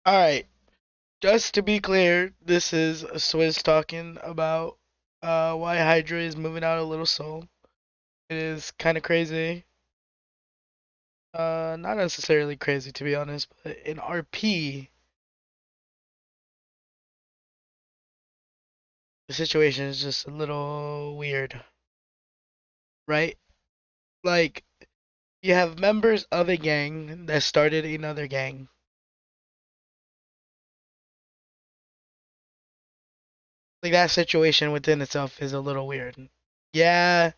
Alright, just to be clear, this is Swizz talking about why Hydra is moving out a little soul. It is kind of crazy. Not necessarily crazy to be honest, but in RP, the situation is just a little weird, right? Like, you have members of a gang that started another gang. Like, that situation within itself is a little weird. Yeah,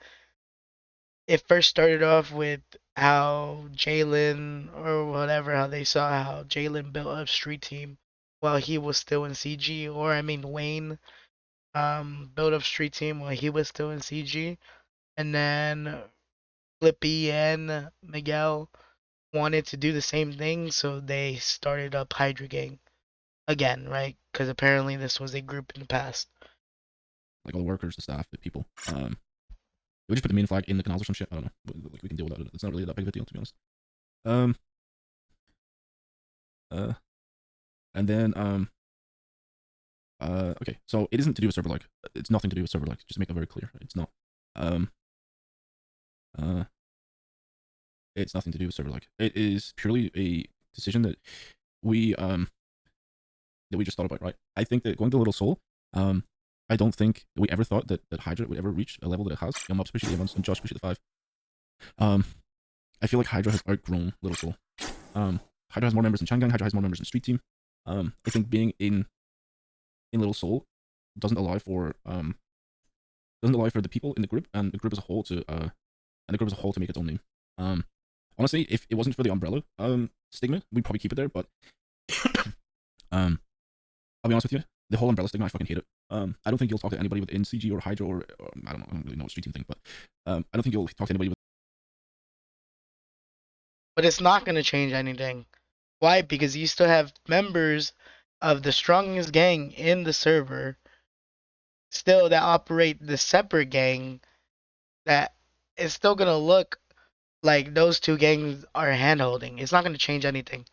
it first started off with how Jalen or whatever, how they saw how Jalen built up street team while he was still in CG, or I mean Wayne built up street team while he was still in CG, and then Flippy and Miguel wanted to do the same thing, so they started up Hydra Gang again, right? Because apparently this was a group in the past. Like all the workers, the staff, the people. We just put the main flag in the canals or some shit. I don't know. Like we can deal with that. It's not really that big of a deal, to be honest. Um. Uh. And then Okay. So it isn't to do with server like. It's nothing to do with server like. Just to make that very clear. It's not. Um. Uh. It's nothing to do with server like. It is purely a decision that we just thought about. Right. I think that going to Little Soul. I don't think we ever thought that Hydra would ever reach a level that it has. I'm up especially the ones and Josh especially the 5. Um. I feel like Hydra has outgrown Little Soul. Hydra has more members in Changang. Hydra has more members in Street Team. I think being in Little Soul doesn't allow for the people in the group and the group as a whole to make its own name. Honestly, if it wasn't for the umbrella stigma, we'd probably keep it there. But um, I'll be honest with you, the whole umbrella stigma, I fucking hate it. I don't think you'll talk to anybody within CG or Hydra or I don't really know what Street Team thing, but I don't think you'll talk to anybody with. But it's not going to change anything. Why? Because you still have members of the strongest gang in the server still that operate the separate gang that is still gonna look like those two gangs are handholding. It's not gonna change anything.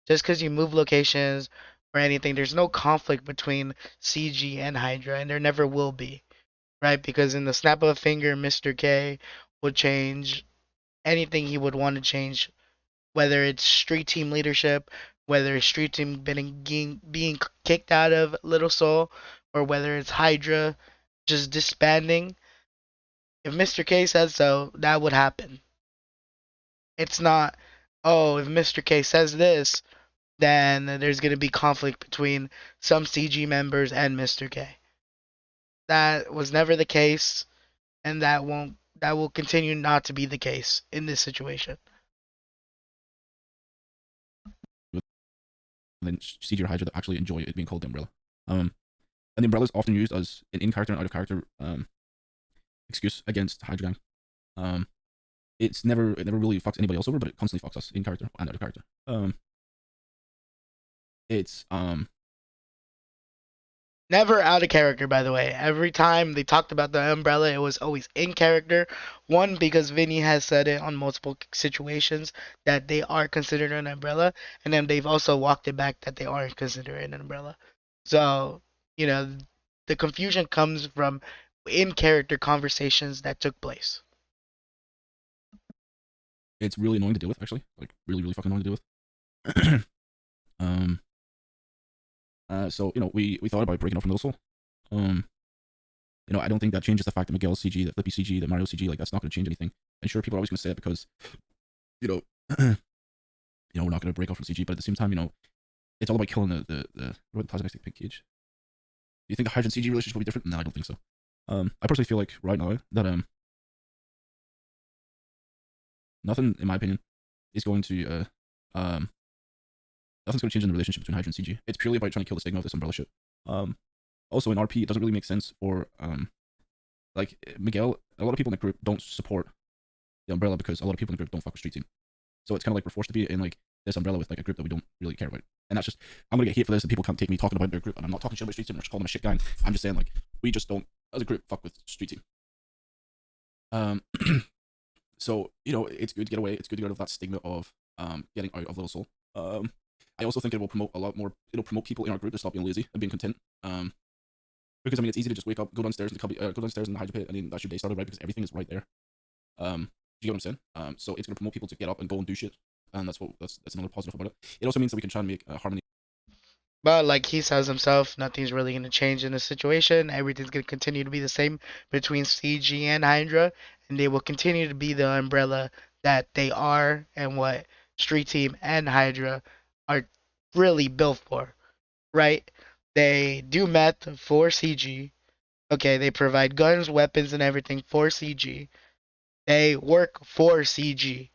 Just because you move locations or anything, there's no conflict between CG and Hydra, and there never will be, right? Because in the snap of a finger, Mr. K would change anything he would want to change, whether it's street team leadership, whether it's street team being kicked out of Little Soul, or whether it's Hydra just disbanding. If Mr. K says so, that would happen. It's not, oh, if Mr. K says this, then there's going to be conflict between some CG members and Mr. K. That was never the case, and that will continue not to be the case in this situation. Than CG or Hydra that actually enjoy it being called the umbrella. And the umbrella is often used as an in-character and out-of-character excuse against Hydra Gang. It never really fucks anybody else over, but it constantly fucks us in character and out of character. It's Never out of character, by the way. Every time they talked about the umbrella, it was always in character. One, because Vinny has said it on multiple situations that they are considered an umbrella, and then they've also walked it back that they aren't considered an umbrella. So, you know, the confusion comes from in character conversations that took place. it's really annoying to deal with, actually. Like really fucking annoying to deal with. um. So we thought about breaking off from Little Soul. Um. I don't think that changes the fact that Miguel's CG, that Flippy CG, that Mario CG, like that's not going to change anything. And sure, people are always going to say it because, you know, we're not going to break off from CG, but at the same time, it's all about killing the plastic pig cage. Do you think the Hydra and CG relationship will be different? No, I don't think so. I personally feel like right now that nothing, in my opinion, is going to nothing's going to change in the relationship between Hydra and CG. It's purely about trying to kill the stigma of this umbrella shit. Also in RP, it doesn't really make sense for like Miguel. A lot of people in the group don't support the umbrella because a lot of people in the group don't fuck with Street Team. So it's kind of like we're forced to be in like this umbrella with like a group that we don't really care about. And that's just I'm gonna get hate for this, and people can't take me talking about their group. And I'm not talking shit about Street Team. I'm just calling them a shit gang. I'm just saying like we just don't as a group fuck with Street Team. Um, so it's good to get away. It's good to get out of that stigma of getting out of Little Soul. I also think it will promote a lot more. It'll promote people in our group to stop being lazy and being content. Because I mean, it's easy to just wake up, go downstairs in go downstairs in the Hydra pit, and then that's your day started, right? Because everything is right there. Do you get what I'm saying? So it's gonna promote people to get up and go and do shit, and that's another positive about it. It also means that we can try and make harmony. But like he says himself, nothing's really going to change in the situation. Everything's going to continue to be the same between CG and Hydra, and they will continue to be the umbrella that they are and what Street Team and Hydra are really built for, right? They do meth for CG. Okay, they provide guns, weapons, and everything for CG. They work for CG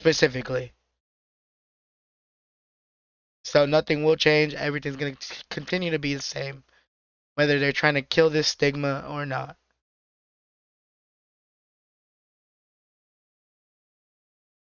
specifically. So nothing will change. Everything's going to continue to be the same, whether they're trying to kill this stigma or not.